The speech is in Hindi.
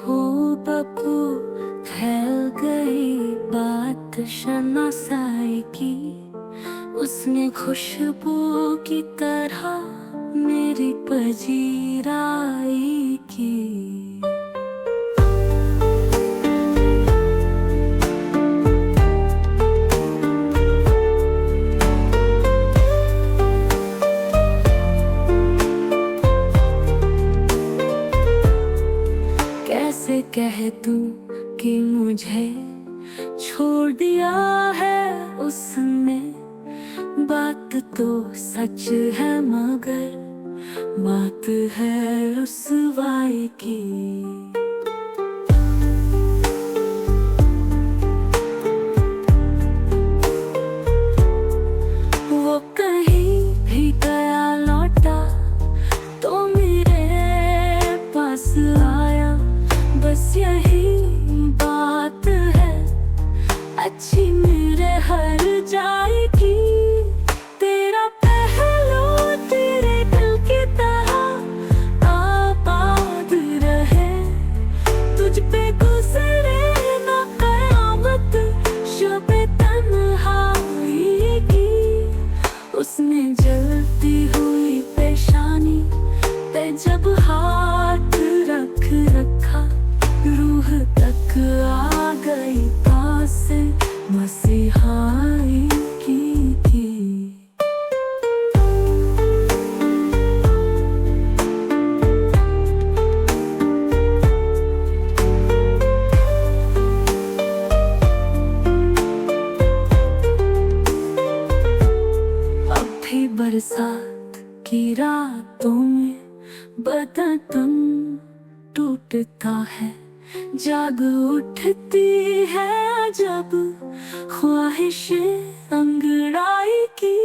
बकू फैल गई बात शनासाई की। उसने खुशबू की तरह मेरी पजीराई की। कैसे कह दूं कि मुझे छोड़ दिया है उसने। बात तो सच है मगर बात है रुसवाई की। वो कहीं भी गया लौटा तो मेरे पास आया। बस यही बात है अच्छी मेरे हर जाएगी। तेरा पहलू तेरे दिल की तरह आबाद रहे। तुझ पे गुजरे ना कयामत शबे तन्हाई की। उसने जलती हुई पेशानी पे जब हाथ रख रखा रूह तक आ गई पास मसीहाई की थी। अब भी बरसात की रातों में बदन टूटता है। जाग उठती है जब ख्वाहिशें अंगड़ाई की।